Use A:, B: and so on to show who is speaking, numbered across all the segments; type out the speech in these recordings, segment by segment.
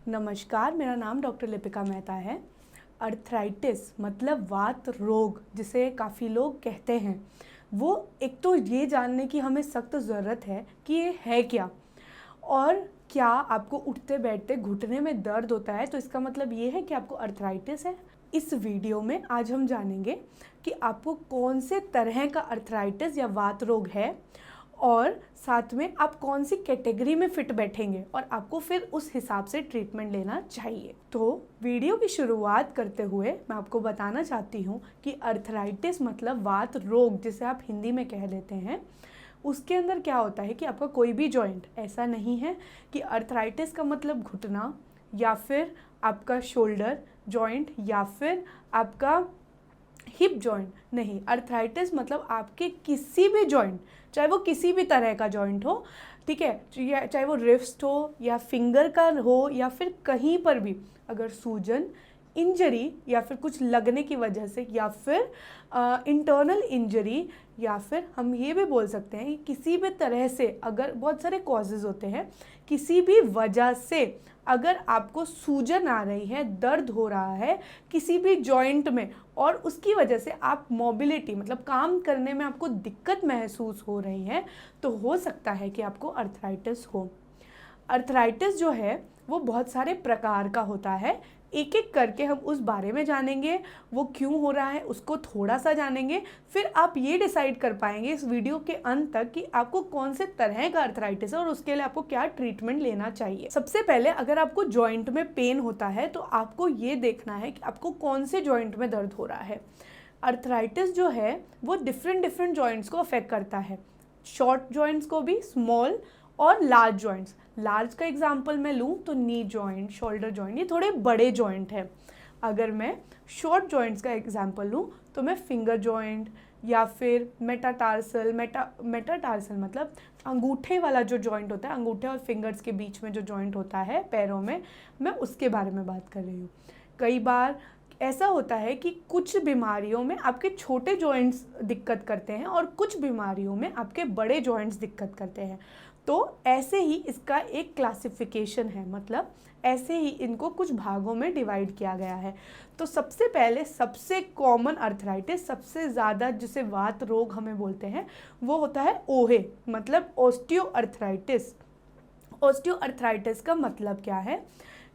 A: नमस्कार, मेरा नाम डॉक्टर लिपिका मेहता है। अर्थराइटिस मतलब वात रोग जिसे काफ़ी लोग कहते हैं, वो एक तो ये जानने की हमें सख्त ज़रूरत है कि ये है क्या, और क्या आपको उठते बैठते घुटने में दर्द होता है तो इसका मतलब ये है कि आपको अर्थराइटिस है। इस वीडियो में आज हम जानेंगे कि आपको कौन से तरह का अर्थराइटिस या वात रोग है और साथ में आप कौन सी कैटेगरी में फिट बैठेंगे और आपको फिर उस हिसाब से ट्रीटमेंट लेना चाहिए। तो वीडियो की शुरुआत करते हुए मैं आपको बताना चाहती हूँ कि अर्थराइटिस मतलब वात रोग जिसे आप हिंदी में कह लेते हैं, उसके अंदर क्या होता है कि आपका कोई भी जॉइंट, ऐसा नहीं है कि अर्थराइटिस का मतलब घुटना या फिर आपका शोल्डर जॉइंट या फिर आपका हिप जॉइंट नहीं। अर्थराइटिस मतलब आपके किसी भी जॉइंट, चाहे वो किसी भी तरह का जॉइंट हो, ठीक है, चाहे वो रिस्ट हो या फिंगर का हो या फिर कहीं पर भी अगर सूजन, इंजरी या फिर कुछ लगने की वजह से या फिर इंटरनल इंजरी या फिर हम ये भी बोल सकते हैं कि किसी भी तरह से, अगर बहुत सारे कॉजेज़ होते हैं, किसी भी वजह से अगर आपको सूजन आ रही है, दर्द हो रहा है किसी भी जॉइंट में और उसकी वजह से आप मोबिलिटी मतलब काम करने में आपको दिक्कत महसूस हो रही है, तो हो सकता है कि आपको अर्थराइटिस हो। अर्थराइटिस जो है वो बहुत सारे प्रकार का होता है, एक एक करके हम उस बारे में जानेंगे, वो क्यों हो रहा है उसको थोड़ा सा जानेंगे, फिर आप ये डिसाइड कर पाएंगे इस वीडियो के अंत तक कि आपको कौन से तरह का अर्थराइटिस है और उसके लिए आपको क्या ट्रीटमेंट लेना चाहिए। सबसे पहले अगर आपको जॉइंट में पेन होता है तो आपको ये देखना है कि आपको कौन से जॉइंट में दर्द हो रहा है। अर्थराइटिस जो है वो डिफरेंट जॉइंट्स को अफेक्ट करता है, शॉर्ट जॉइंट्स को भी, स्मॉल और लार्ज जॉइंट्स। लार्ज का एग्जांपल मैं लूँ तो नी जॉइंट, शोल्डर जॉइंट, ये थोड़े बड़े जॉइंट हैं। अगर मैं शॉर्ट जॉइंट्स का एग्जांपल लूँ तो मैं फिंगर जॉइंट या फिर मेटाटार्सल मतलब अंगूठे वाला जो जॉइंट होता है, अंगूठे और फिंगर्स के बीच में जो जॉइंट होता है पैरों में, मैं उसके बारे में बात कर रही हूँ। कई बार ऐसा होता है कि कुछ बीमारियों में आपके छोटे जॉइंट्स दिक्कत करते हैं और कुछ बीमारियों में आपके बड़े जॉइंट्स दिक्कत करते हैं। तो ऐसे ही इसका एक क्लासिफिकेशन है, मतलब ऐसे ही इनको कुछ भागों में डिवाइड किया गया है। तो सबसे पहले सबसे कॉमन अर्थराइटिस, सबसे ज़्यादा जिसे वात रोग हमें बोलते हैं, वो होता है ओहे मतलब ऑस्टियोआर्थराइटिस। ऑस्टियोआर्थराइटिस का मतलब क्या है?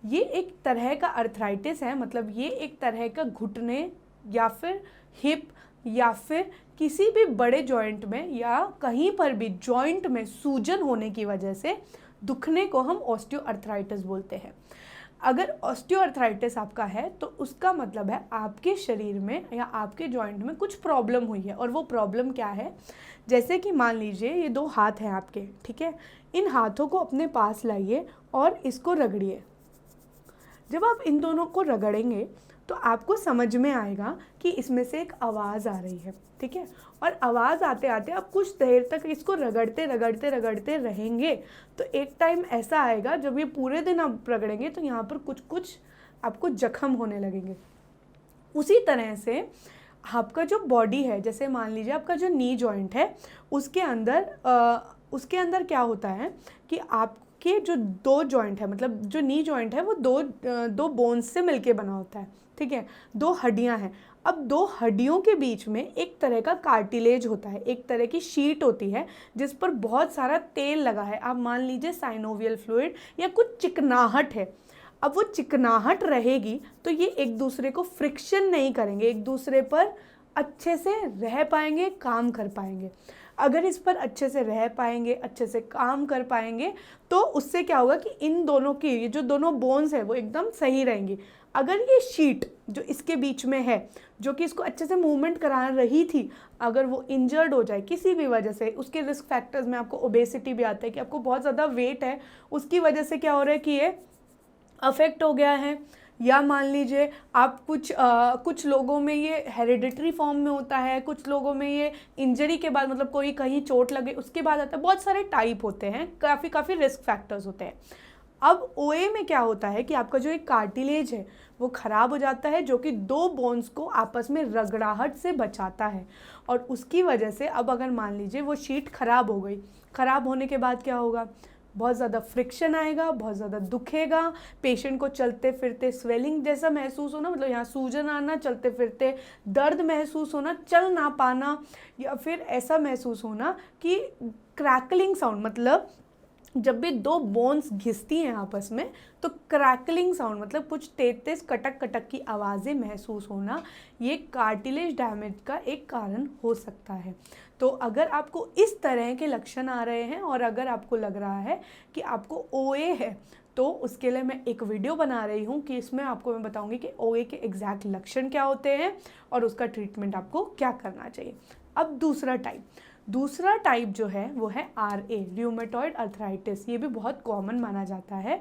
A: ये एक तरह का अर्थराइटिस है, मतलब ये एक तरह का घुटने या फिर हिप या फिर किसी भी बड़े जॉइंट में या कहीं पर भी जॉइंट में सूजन होने की वजह से दुखने को हम ऑस्टियोआर्थराइटिस बोलते हैं। अगर ऑस्टियोआर्थराइटिस आपका है तो उसका मतलब है आपके शरीर में या आपके जॉइंट में कुछ प्रॉब्लम हुई है। और वो प्रॉब्लम क्या है? जैसे कि मान लीजिए ये दो हाथ हैं आपके, ठीक है, इन हाथों को अपने पास लाइए और इसको रगड़िए। जब आप इन दोनों को रगड़ेंगे तो आपको समझ में आएगा कि इसमें से एक आवाज़ आ रही है, ठीक है, और आवाज़ आते आते आप कुछ देर तक इसको रगड़ते रहेंगे तो एक टाइम ऐसा आएगा जब ये पूरे दिन आप रगड़ेंगे तो यहाँ पर कुछ आपको जख्म होने लगेंगे। उसी तरह से आपका जो बॉडी है, जैसे मान लीजिए आपका जो नी जॉइंट है, उसके अंदर क्या होता है कि आपके जो दो जॉइंट है, मतलब जो नी जॉइंट है वो दो बोन्स से मिलके बना होता है, ठीक है, दो हड्डियां हैं। अब दो हड्डियों के बीच में एक तरह का कार्टिलेज होता है, एक तरह की शीट होती है जिस पर बहुत सारा तेल लगा है। आप मान लीजिए साइनोवियल फ्लूइड या कुछ चिकनाहट है। अब वो चिकनाहट रहेगी तो ये एक दूसरे को फ्रिक्शन नहीं करेंगे, एक दूसरे पर अच्छे से रह पाएंगे, काम कर पाएंगे। अगर इस पर अच्छे से रह पाएंगे, अच्छे से काम कर पाएंगे, तो उससे क्या होगा कि इन दोनों की ये जो दोनों बोन्स है वो एकदम सही रहेंगी। अगर ये शीट जो इसके बीच में है, जो कि इसको अच्छे से मूवमेंट करा रही थी, अगर वो इंजर्ड हो जाए किसी भी वजह से, उसके रिस्क फैक्टर्स में आपको ओबेसिटी भी आता है कि आपको बहुत ज़्यादा वेट है, उसकी वजह से क्या हो रहा है कि ये अफेक्ट हो गया है, या मान लीजिए आप कुछ लोगों में ये हेरिडिटरी फॉर्म में होता है, कुछ लोगों में ये इंजरी के बाद, मतलब कोई कहीं चोट लगे उसके बाद आता है। बहुत सारे टाइप होते हैं, काफ़ी रिस्क फैक्टर्स होते हैं। अब ओए में क्या होता है कि आपका जो एक कार्टिलेज है वो ख़राब हो जाता है, जो कि दो बोन्स को आपस में रगड़ाहट से बचाता है, और उसकी वजह से अब अगर मान लीजिए वो शीट ख़राब हो गई, ख़राब होने के बाद क्या होगा, बहुत ज़्यादा फ्रिक्शन आएगा, बहुत ज़्यादा दुखेगा, पेशेंट को चलते फिरते स्वेलिंग जैसा महसूस होना, मतलब यहाँ सूजन आना, चलते फिरते दर्द महसूस होना, चल ना पाना, या फिर ऐसा महसूस होना कि क्रैकलिंग साउंड, मतलब जब भी दो बोन्स घिसती हैं आपस में तो क्रैकलिंग साउंड, मतलब कुछ तेज तेज कटक कटक की आवाज़ें महसूस होना, ये कार्टिलेज डैमेज का एक कारण हो सकता है। तो अगर आपको इस तरह के लक्षण आ रहे हैं और अगर आपको लग रहा है कि आपको ओए है, तो उसके लिए मैं एक वीडियो बना रही हूँ कि इसमें आपको मैं बताऊँगी कि ओए के एग्जैक्ट लक्षण क्या होते हैं और उसका ट्रीटमेंट आपको क्या करना चाहिए। अब दूसरा टाइप जो है वो है RA, र्यूमेटॉइड अर्थराइटिस। ये भी बहुत कॉमन माना जाता है।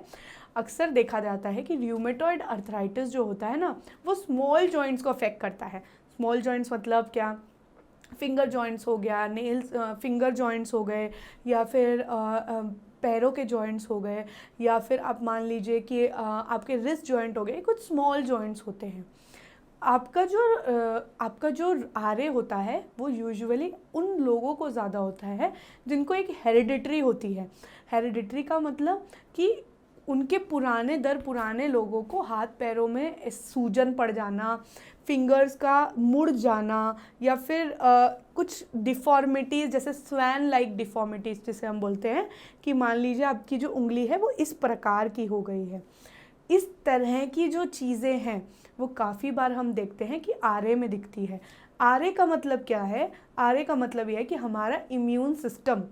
A: अक्सर देखा जाता है कि र्यूमेटॉइड अर्थराइटिस जो होता है ना, वो स्मॉल जॉइंट्स को अफेक्ट करता है। स्मॉल जॉइंट्स मतलब क्या, फिंगर जॉइंट्स हो गया, नेल्स फिंगर जॉइंट्स हो गए, या फिर पैरों के जॉइंट्स हो गए, या फिर आप मान लीजिए कि आपके रिस्ट जॉइंट हो गए, कुछ स्मॉल जॉइंट्स होते हैं। आपका जो RA होता है वो यूजुअली उन लोगों को ज़्यादा होता है जिनको एक हेरिडिटरी होती है। हेरिडिटरी का मतलब कि उनके पुराने लोगों को हाथ पैरों में सूजन पड़ जाना, फिंगर्स का मुड़ जाना, या फिर कुछ डिफ़ॉर्मिटीज़ जैसे स्वैन लाइक डिफ़ॉर्मिटीज़ जिसे हम बोलते हैं, कि मान लीजिए आपकी जो उंगली है वो इस प्रकार की हो गई है। इस तरह की जो चीज़ें हैं वो काफ़ी बार हम देखते हैं कि RA में दिखती है। RA का मतलब क्या है? RA का मतलब यह है कि हमारा इम्यून सिस्टम,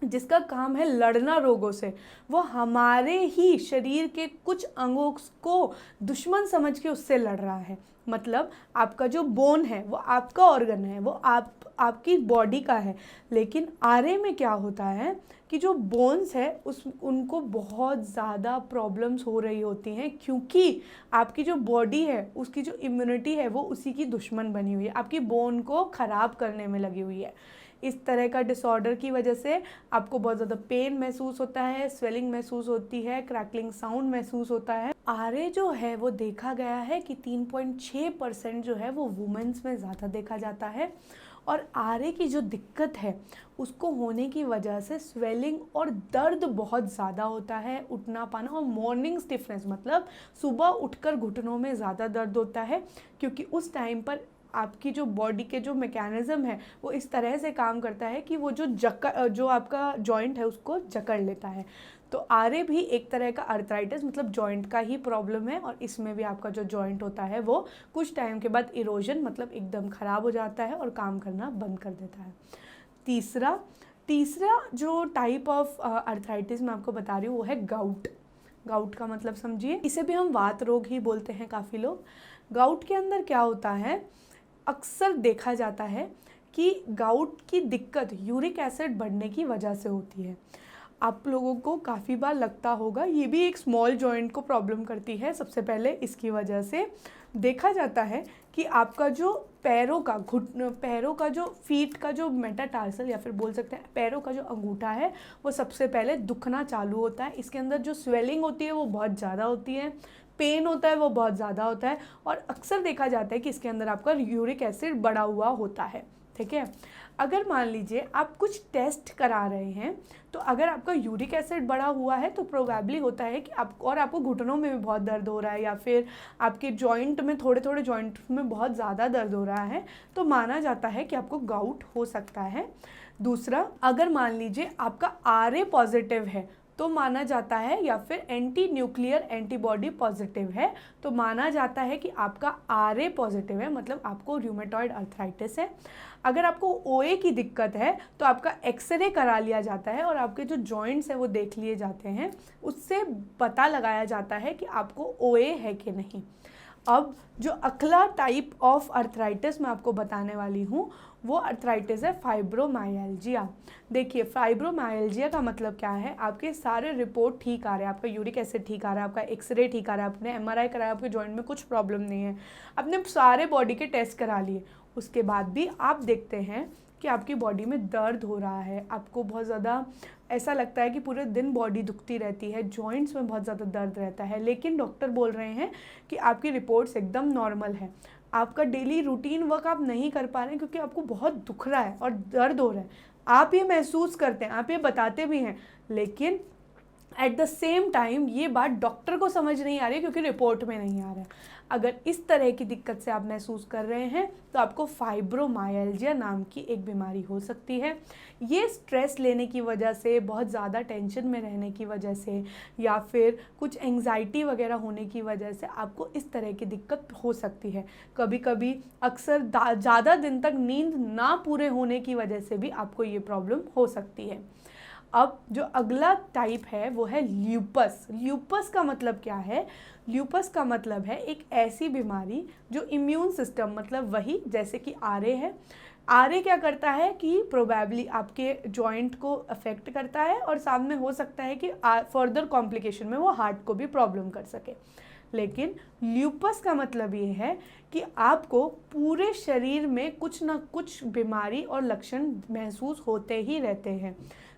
A: जिसका काम है लड़ना रोगों से, वो हमारे ही शरीर के कुछ अंगों को दुश्मन समझ के उससे लड़ रहा है। मतलब आपका जो बोन है वो आपका ऑर्गन है, वो आपकी बॉडी का है, लेकिन RA में क्या होता है कि जो बोन्स है उनको बहुत ज़्यादा प्रॉब्लम्स हो रही होती हैं, क्योंकि आपकी जो बॉडी है उसकी जो इम्यूनिटी है वो उसी की दुश्मन बनी हुई है, आपकी बोन को ख़राब करने में लगी हुई है। इस तरह का डिसऑर्डर की वजह से आपको बहुत ज़्यादा पेन महसूस होता है, स्वेलिंग महसूस होती है, क्रैकलिंग साउंड महसूस होता है। RA जो है वो देखा गया है कि 3.6% जो है वो वुमेन्स में ज़्यादा देखा जाता है, और RA की जो दिक्कत है उसको होने की वजह से स्वेलिंग और दर्द बहुत ज़्यादा होता है, उठना पाना, और मॉर्निंग स्टिफनेस, मतलब सुबह उठकर घुटनों में ज़्यादा दर्द होता है, क्योंकि उस टाइम पर आपकी जो बॉडी के जो मैकेनिज़्म है वो इस तरह से काम करता है कि वो जो आपका जॉइंट है उसको जकड़ लेता है। तो RA भी एक तरह का अर्थराइटिस, मतलब जॉइंट का ही प्रॉब्लम है, और इसमें भी आपका जो जॉइंट होता है वो कुछ टाइम के बाद इरोजन, मतलब एकदम ख़राब हो जाता है और काम करना बंद कर देता है। तीसरा जो टाइप ऑफ अर्थराइटिस मैं आपको बता रही हूँ वो है गाउट का मतलब समझिए, इसे भी हम वात रोग ही बोलते हैं काफ़ी लोग। गाउट के अंदर क्या होता है, अक्सर देखा जाता है कि गाउट की दिक्कत यूरिक एसिड बढ़ने की वजह से होती है। आप लोगों को काफ़ी बार लगता होगा ये भी एक स्मॉल जॉइंट को प्रॉब्लम करती है। सबसे पहले इसकी वजह से देखा जाता है कि आपका जो पैरों का जो फीट का जो मेटाटार्सल, या फिर बोल सकते हैं पैरों का जो अंगूठा है, वो सबसे पहले दुखना चालू होता है। इसके अंदर जो स्वेलिंग होती है वो बहुत ज़्यादा होती है, पेन होता है वो बहुत ज़्यादा होता है, और अक्सर देखा जाता है कि इसके अंदर आपका यूरिक एसिड बढ़ा हुआ होता है। ठीक है, अगर मान लीजिए आप कुछ टेस्ट करा रहे हैं, तो अगर आपका यूरिक एसिड बढ़ा हुआ है तो प्रोबेबली होता है कि आपको घुटनों में भी बहुत दर्द हो रहा है, या फिर आपके जॉइंट में थोड़े जॉइंट में बहुत ज़्यादा दर्द हो रहा है, तो माना जाता है कि आपको गाउट हो सकता है। दूसरा, अगर मान लीजिए आपका RA पॉजिटिव है तो माना जाता है, या फिर एंटी न्यूक्लियर एंटीबॉडी पॉजिटिव है तो माना जाता है कि आपका RA पॉजिटिव है, मतलब आपको र्यूमेटॉइड अर्थराइटिस है। अगर आपको OA की दिक्कत है तो आपका एक्सरे करा लिया जाता है और आपके जो जॉइंट्स हैं वो देख लिए जाते हैं, उससे पता लगाया जाता है कि आपको OA है कि नहीं। अब जो अगला टाइप ऑफ अर्थराइटिस मैं आपको बताने वाली हूँ वो अर्थराइटिस है फाइब्रोमाइल्जिया। देखिए, फाइब्रोमाइल्जिया का मतलब क्या है, आपके सारे रिपोर्ट ठीक आ रहे हैं, आपका यूरिक एसिड ठीक आ रहा है, आपका एक्सरे ठीक आ रहा है, आपने MRI कराया, आपके जॉइंट में कुछ प्रॉब्लम नहीं है, आपने सारे बॉडी के टेस्ट करा लिए, उसके बाद भी आप देखते हैं कि आपकी बॉडी में दर्द हो रहा है, आपको बहुत ज़्यादा ऐसा लगता है कि पूरे दिन बॉडी दुखती रहती है, जॉइंट्स में बहुत ज़्यादा दर्द रहता है, लेकिन डॉक्टर बोल रहे हैं कि आपकी रिपोर्ट्स एकदम नॉर्मल है, आपका डेली रूटीन वर्क आप नहीं कर पा रहे हैं क्योंकि आपको बहुत दुख रहा है और दर्द हो रहा है, आप ये महसूस करते हैं, आप ये बताते भी हैं, लेकिन एट द सेम टाइम ये बात डॉक्टर को समझ नहीं आ रही क्योंकि रिपोर्ट में नहीं आ रहा है। अगर इस तरह की दिक्कत से आप महसूस कर रहे हैं तो आपको फाइब्रोमाइल्जिया नाम की एक बीमारी हो सकती है। ये स्ट्रेस लेने की वजह से, बहुत ज़्यादा टेंशन में रहने की वजह से या फिर कुछ एंग्जाइटी वगैरह होने की वजह से आपको इस तरह की दिक्कत हो सकती है। कभी कभी अक्सर ज़्यादा दिन तक नींद ना पूरे होने की वजह से भी आपको ये प्रॉब्लम हो सकती है। अब जो अगला टाइप है वो है ल्यूपस। ल्यूपस का मतलब क्या है? ल्यूपस का मतलब है एक ऐसी बीमारी जो इम्यून सिस्टम, मतलब वही जैसे कि आरए है। आरए क्या करता है कि प्रोबेबली आपके जॉइंट को अफेक्ट करता है और साथ में हो सकता है कि फर्दर कॉम्प्लिकेशन में वो हार्ट को भी प्रॉब्लम कर सके। लेकिन ल्यूपस का मतलब ये है कि आपको पूरे शरीर में कुछ ना कुछ बीमारी और लक्षण महसूस होते ही रहते हैं।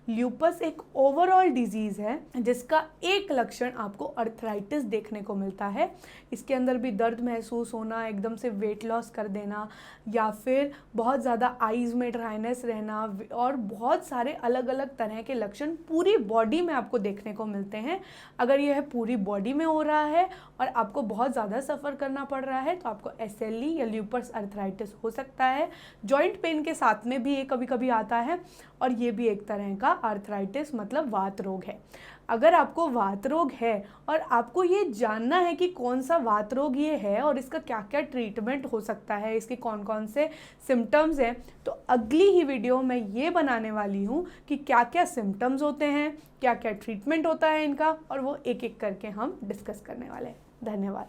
A: ल्यूपस एक ओवरऑल डिजीज़ है जिसका एक लक्षण आपको अर्थराइटिस देखने को मिलता है। इसके अंदर भी दर्द महसूस होना, एकदम से वेट लॉस कर देना, या फिर बहुत ज़्यादा आईज़ में ड्राइनेस रहना, और बहुत सारे अलग अलग तरह के लक्षण पूरी बॉडी में आपको देखने को मिलते हैं। अगर यह पूरी बॉडी में हो रहा है और आपको बहुत ज़्यादा सफ़र करना पड़ रहा है तो आपको एसएलई या ल्यूपस अर्थराइटिस हो सकता है। जॉइंट पेन के साथ में भी ये कभी कभी आता है और ये भी एक तरह का आर्थराइटिस मतलब वात रोग है। अगर आपको वात रोग है और आपको ये जानना है कि कौन सा वात रोग ये है और इसका क्या क्या ट्रीटमेंट हो सकता है, इसके कौन कौन से सिम्टम्स हैं, तो अगली ही वीडियो में ये बनाने वाली हूँ कि क्या क्या सिम्टम्स होते हैं, क्या क्या ट्रीटमेंट होता है इनका, और वो एक एक करके हम डिस्कस करने वाले हैं। धन्यवाद।